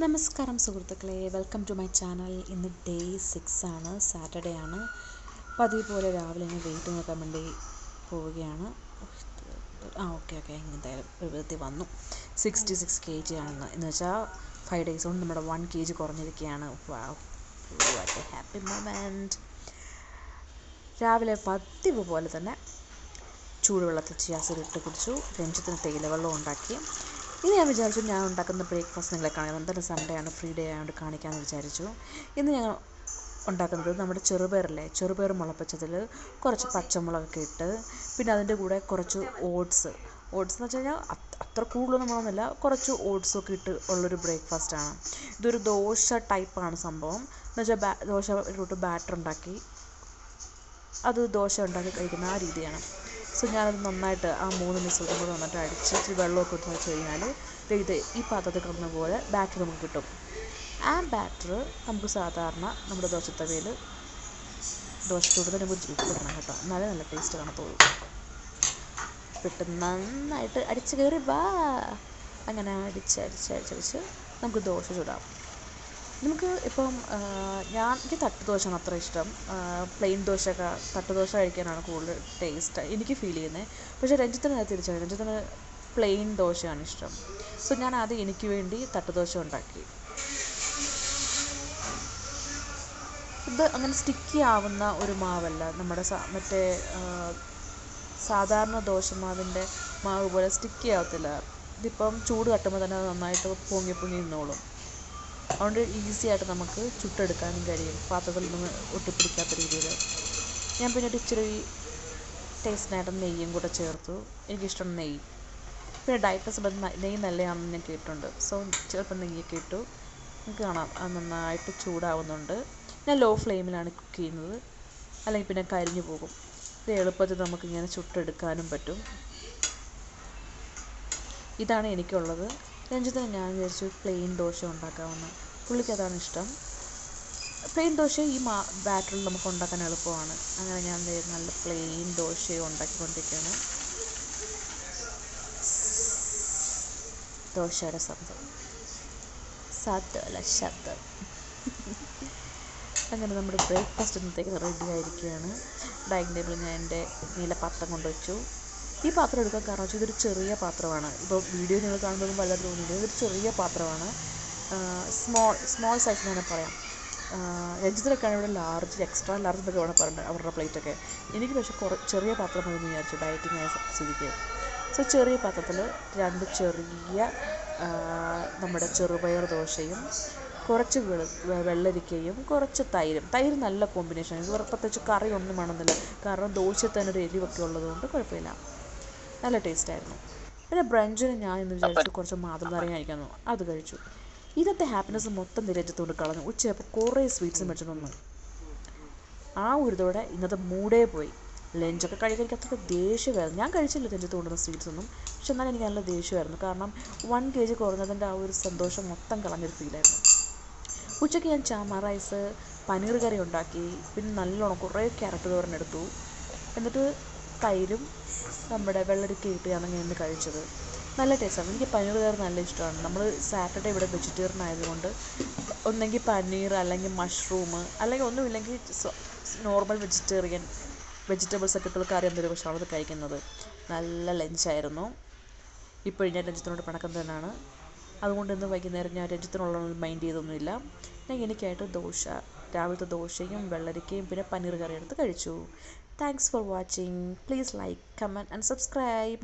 നമസ്കാരം സുഹൃത്തുക്കളെ, welcome to my channel. ഇന്ന് ഡേ 6 ആണ്, സാറ്റർഡേ ആണ്. പതിവ് പോലെ രാവിലെ തന്നെ വെയിറ്റ് നോക്കാൻ വേണ്ടി പോവുകയാണ്. ഓക്കെ എന്തായാലും വിധത്തിൽ വന്നു. 66 kg ആണെന്ന്, എന്ന് വെച്ചാൽ 5 days കൊണ്ട് നമ്മുടെ 1 kg കുറഞ്ഞിരിക്കുകയാണ്. What a happy moment. രാവിലെ പതിവ് പോലെ തന്നെ ചൂടുവെള്ളത്തിൽ ചിയാസീഡ് കുടിച്ചു. രഞ്ജിത്തിന് തേയിലവെള്ളം ഉണ്ടാക്കി. ഇന്ന് ഞാൻ വിചാരിച്ചു ഞാൻ ഉണ്ടാക്കുന്ന ബ്രേക്ക്ഫാസ്റ്റ് നിങ്ങളെ കാണിക്കാം. എന്തായാലും സൺഡേ ആണ്, ഫ്രീ ഡേ ആയതുകൊണ്ട് കാണിക്കാമെന്ന് വിചാരിച്ചു. ഇന്ന് ഞാൻ ഉണ്ടാക്കുന്നത് നമ്മുടെ ചെറുപയർ മുളപ്പിച്ചതിൽ കുറച്ച് പച്ചമുളകൊക്കെ ഇട്ട്, പിന്നെ അതിൻ്റെ കൂടെ കുറച്ച് ഓട്സ് എന്ന് വെച്ച് കഴിഞ്ഞാൽ അത്ര കൂടുതലൊന്നും വേണമെന്നില്ല, കുറച്ച് ഓട്സൊക്കെ ഇട്ട് ഉള്ളൊരു ബ്രേക്ക്ഫാസ്റ്റാണ്. ഇതൊരു ദോശ ടൈപ്പാണ് സംഭവം. എന്ന് വെച്ചാൽ ദോശ ഇട്ട് ബാറ്റർ ഉണ്ടാക്കി അത് ദോശ ഉണ്ടാക്കി കഴിക്കുന്ന ആ രീതിയാണ്. സോ ഞാനത് നന്നായിട്ട് ആ 3 മിനിറ്റ് കൂടെ നന്നായിട്ട് അടിച്ച് ഇച്ചിരി വെള്ളമൊക്കെ ഇട്ട് വെച്ച് കഴിഞ്ഞാൽ ഈ പാത്രത്തിൽ കിടന്ന പോലെ ബാറ്റർ നമുക്ക് കിട്ടും. ആ ബാറ്റർ നമുക്ക് സാധാരണ നമ്മുടെ ദോശത്തവയിൽ ദോശ ചൂടുന്നതിന് മുമ്പ് ഇട്ടിടണം കേട്ടോ, എന്നാലേ നല്ല ടേസ്റ്റ് കാണത്തുള്ളൂ. ഇട്ട് നന്നായിട്ട് അടിച്ച് കയറി അങ്ങനെ അടിച്ച് നമുക്ക് ദോശ ചൂടാം. നമുക്ക് ഇപ്പം എനിക്ക് തട്ടുദോശയാണ് അത്ര ഇഷ്ടം. പ്ലെയിൻ ദോശയൊക്കെ തട്ടുദോശ കഴിക്കാനാണ് കൂടുതൽ ടേസ്റ്റ് എനിക്ക് ഫീൽ ചെയ്യുന്നത്. പക്ഷേ രഞ്ജിത്തിന് തിരിച്ചറിയാം, രഞ്ജിത്തിന് പ്ലെയിൻ ദോശയാണ് ഇഷ്ടം. സോ ഞാൻ ആദ്യം എനിക്ക് വേണ്ടി തട്ടുദോശ ഉണ്ടാക്കി. ഇത് അങ്ങനെ സ്റ്റിക്കി ആവുന്ന ഒരു മാവല്ല, നമ്മുടെ മറ്റേ സാധാരണ ദോശമാവിൻ്റെ മാവ് പോലെ സ്റ്റിക്കി ആവത്തില്ല. ഇതിപ്പം ചൂട് തട്ടുമ്പോൾ തന്നെ അത് നന്നായിട്ട് പൊങ്ങി നിന്നോളും. അതുകൊണ്ട് ഈസി ആയിട്ട് നമുക്ക് ചുട്ടെടുക്കാനും കഴിയും, പാത്രത്തിൽ നിന്ന് ഒട്ടിപ്പിടിക്കാത്ത രീതിയിൽ. ഞാൻ പിന്നെ ഇച്ചിരി ടേസ്റ്റിനായിട്ട് നെയ്യും കൂടെ ചേർത്തു. എനിക്കിഷ്ടം നെയ്യ്. പിന്നെ ഡയറ്റസ് നെയ്യ് നല്ലതാണെന്ന് ഞാൻ കേട്ടിട്ടുണ്ട്. സോ ചിലപ്പോൾ നെയ്യൊക്കെ ഇട്ടു. നമുക്ക് കാണാം അത് നന്നായിട്ട് ചൂടാവുന്നുണ്ട്. ഞാൻ ലോ ഫ്ലെയിമിലാണ് കുക്ക് ചെയ്യുന്നത്, അല്ലെങ്കിൽ പിന്നെ കരിഞ്ഞു പോകും. ഇത് എളുപ്പത്തിൽ നമുക്കിങ്ങനെ ചുട്ടെടുക്കാനും പറ്റും. ഇതാണ് എനിക്കുള്ളത്. രഞ്ജിത്തിന് ഞാൻ വിചാരിച്ചു പ്ലെയിൻ ദോശ ഉണ്ടാക്കാമെന്ന്. പുള്ളിക്ക് അതാണ് ഇഷ്ടം. പ്ലെയിൻ ദോശ ഈ ബാറ്ററിൽ നമുക്ക് ഉണ്ടാക്കാൻ എളുപ്പമാണ്. അങ്ങനെ ഞാൻ നല്ല പ്ലെയിൻ ദോശയും ഉണ്ടാക്കിക്കൊണ്ടിരിക്കുകയാണ്. ദോശയുടെ ശബ്ദം അങ്ങനെ നമ്മുടെ ബ്രേക്ക്ഫാസ്റ്റ് ഇന്നത്തേക്ക് റെഡി ആയിരിക്കുകയാണ്. ഡൈനിങ് ടേബിളിൽ ഞാൻ എൻ്റെ നീല പാത്രം കൊണ്ടുവച്ചു. ഈ പാത്രം എടുക്കാൻ കാരണം വെച്ചാൽ ഇതൊരു ചെറിയ പാത്രമാണ്. ഇപ്പോൾ വീഡിയോ നിങ്ങൾ കാണുമ്പോൾ വലുതായിട്ട് തോന്നുന്നില്ല, ഇതൊരു ചെറിയ പാത്രമാണ്. സ്മോൾ സൈസ് എന്ന് തന്നെ പറയാം. രഞ്ജിത്തിനൊക്കെയാണ് ഇവിടെ ലാർജ്, എക്സ്ട്രാ ലാർജ് എന്നൊക്കെ വേണം പറയുന്നത് അവരുടെ പ്ലേറ്റൊക്കെ. എനിക്ക് പക്ഷേ ചെറിയ പാത്രം മതി എന്ന് വിചാരിച്ചു, ഡയറ്റിംഗ് ആയ സ്ഥിതിക്ക്. സോ ചെറിയ പാത്രത്തിൽ 2 ചെറിയ നമ്മുടെ ചെറുപയർ ദോശയും കുറച്ച് വെള്ളരിക്കയും കുറച്ച് തൈര് നല്ല കോമ്പിനേഷനാണ്. ഇത് പ്രത്യേകിച്ച് കറി ഒന്നും വേണമെന്നില്ല, കാരണം ദോശയിൽ തന്നെ ഒരു എരിവൊക്കെ ഉള്ളതുകൊണ്ട് കുഴപ്പമില്ല, നല്ല ടേസ്റ്റായിരുന്നു. പിന്നെ ബ്രഞ്ചിന് ഞാൻ ഇന്ന് വിചാരിച്ചു കുറച്ച് മാതൃനാരങ്ങ കഴിക്കാമെന്നു, അത് കഴിച്ചു. ഇന്നത്തെ ഹാപ്പിനെസ് മൊത്തം രഞ്ജിത്തോണ്ട് കളഞ്ഞു. ഉച്ചയപ്പോൾ കുറേ സ്വീറ്റ്സ് മേടിച്ചിട്ട് വന്നു. ആ ഒരു ഇതോടെ ഇന്നത്തെ മൂഡേ പോയി. ലഞ്ചൊക്കെ കഴിക്കാൻ അത്ര ദേഷ്യമായിരുന്നു. ഞാൻ കഴിച്ചില്ല രഞ്ജിത്ത് കൊണ്ടുവന്ന സ്വീറ്റ്സ് ഒന്നും, പക്ഷെ എന്നാലും എനിക്ക് നല്ല ദേഷ്യമായിരുന്നു. കാരണം 1 kg കുറഞ്ഞതിൻ്റെ ആ ഒരു സന്തോഷം മൊത്തം കളഞ്ഞൊരു ഫീലായിരുന്നു. ഉച്ചയ്ക്ക് ഞാൻ ചാമ റൈസ്, പനീർ കറി ഉണ്ടാക്കി. പിന്നെ നല്ലോണം കുറേ ക്യാരറ്റ് തോരനെടുത്തു. എന്നിട്ട് തൈരും നമ്മുടെ വെള്ളരിക്ക ഇട്ടാണ് ഞാൻ ഇന്ന് കഴിച്ചത്. നല്ല ടേസ്റ്റാണ്. എനിക്ക് പനീർ കറി നല്ല ഇഷ്ടമാണ്. നമ്മൾ സാറ്റർഡേ ഇവിടെ വെജിറ്റേറിയൻ ആയതുകൊണ്ട് ഒന്നെങ്കിൽ പനീർ, അല്ലെങ്കിൽ മഷ്റൂം, അല്ലെങ്കിൽ ഒന്നുമില്ലെങ്കിൽ നോർമൽ വെജിറ്റബിൾസ് ഒക്കെ ഇട്ടുള്ള കറി എന്തൊരു പക്ഷേ അത് കഴിക്കുന്നത്. നല്ല ലഞ്ചായിരുന്നു. ഇപ്പോഴും ഞാൻ രഞ്ജിത്തിനോട് പിണക്കം തന്നെയാണ്. അതുകൊണ്ട് ഇന്ന് വൈകുന്നേരം ഞാൻ രഞ്ജിത്തിനുള്ളതൊന്നും മൈൻഡ് ചെയ്തൊന്നുമില്ല. ഞാൻ എനിക്കായിട്ട് രാവിലത്തെ ദോശയും വെള്ളരിക്കയും പിന്നെ പനീർ കറി എടുത്ത് കഴിച്ചു. Thanks for watching. Please like, comment and subscribe.